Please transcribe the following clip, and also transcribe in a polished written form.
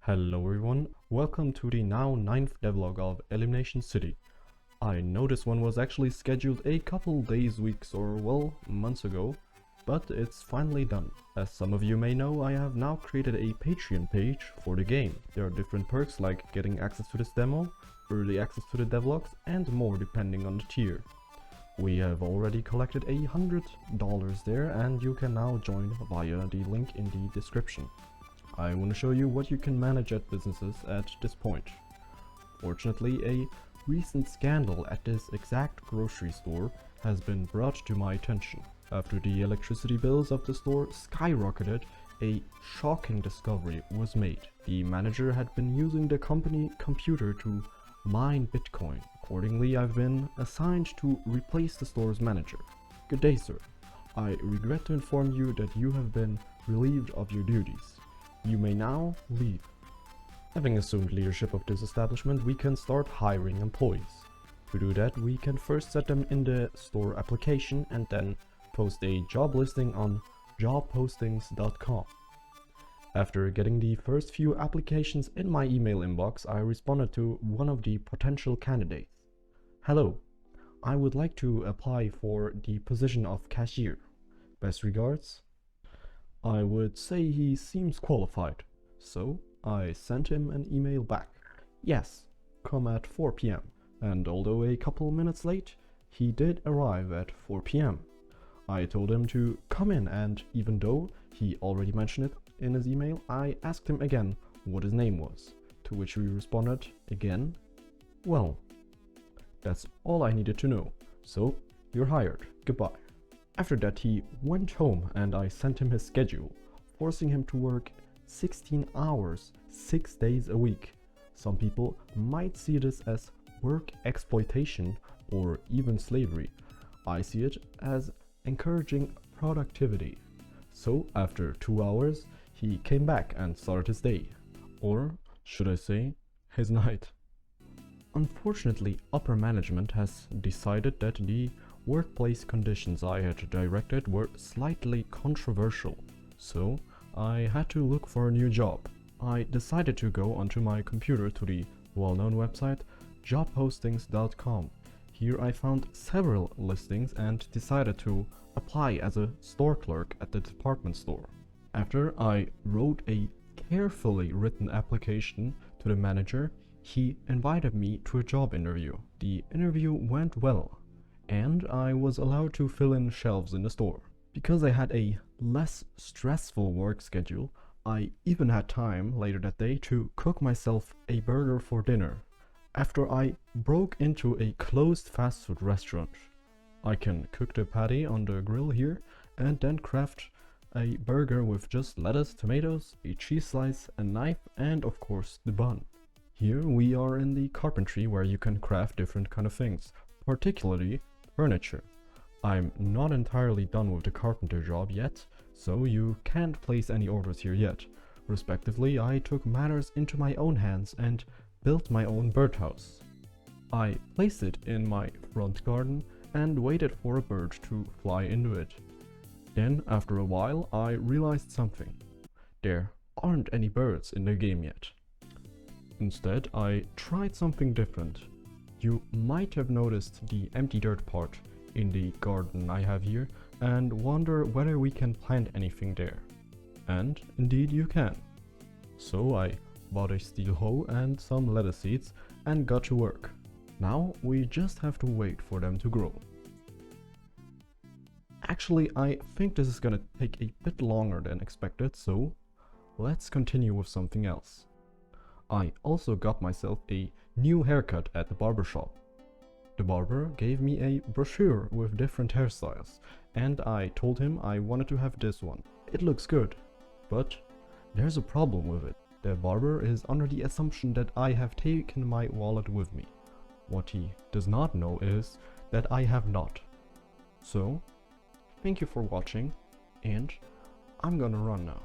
Hello everyone, welcome to the now 9th devlog of Elimination City. I know this one was actually scheduled a couple days, weeks, or well, months ago, but it's finally done. As some of you may know, I have now created a Patreon page for the game. There are different perks like getting access to this demo, early access to the devlogs, and more depending on the tier. We have already collected $100 there, and you can now join via the link in the description. I want to show you what you can manage at businesses at this point. Fortunately, a recent scandal at this exact grocery store has been brought to my attention. After the electricity bills of the store skyrocketed, a shocking discovery was made. The manager had been using the company computer to mine Bitcoin. Accordingly, I've been assigned to replace the store's manager. Good day, sir. I regret to inform you that you have been relieved of your duties. You may now leave. Having assumed leadership of this establishment, we can start hiring employees. To do that, we can first set them in the store application and then post a job listing on jobpostings.com. After getting the first few applications in my email inbox, I responded to one of the potential candidates. Hello, I would like to apply for the position of cashier. Best regards. I would say he seems qualified, so I sent him an email back. Yes, come at 4 p.m. And although a couple minutes late, he did arrive at 4 p.m. I told him to come in, and even though he already mentioned it in his email, I asked him again what his name was, to which he responded again, well, that's all I needed to know, so you're hired, goodbye. After that, he went home and I sent him his schedule, forcing him to work 16 hours, 6 days a week. Some people might see this as work exploitation or even slavery. I see it as encouraging productivity. So after 2 hours, he came back and started his day. Or should I say, his night. Unfortunately, upper management has decided that the workplace conditions I had directed were slightly controversial, so I had to look for a new job. I decided to go onto my computer to the well-known website jobpostings.com. Here I found several listings and decided to apply as a store clerk at the department store. After I wrote a carefully written application to the manager, he invited me to a job interview. The interview went well, and I was allowed to fill in shelves in the store. Because I had a less stressful work schedule, I even had time later that day to cook myself a burger for dinner. After I broke into a closed fast food restaurant, I can cook the patty on the grill here and then craft a burger with just lettuce, tomatoes, a cheese slice, a knife, and of course the bun. Here we are in the carpentry where you can craft different kind of things, particularly furniture. I'm not entirely done with the carpenter job yet, so you can't place any orders here yet. Respectively, I took matters into my own hands and built my own birdhouse. I placed it in my front garden and waited for a bird to fly into it. Then, after a while, I realized something. There aren't any birds in the game yet. Instead, I tried something different. You might have noticed the empty dirt part in the garden I have here and wonder whether we can plant anything there. And indeed you can. So I bought a steel hoe and some lettuce seeds and got to work. Now we just have to wait for them to grow. Actually, I think this is gonna take a bit longer than expected, so let's continue with something else. I also got myself a new haircut at the barbershop. The barber gave me a brochure with different hairstyles, and I told him I wanted to have this one. It looks good, but there's a problem with it. The barber is under the assumption that I have taken my wallet with me. What he does not know is that I have not. So, thank you for watching, and I'm gonna run now.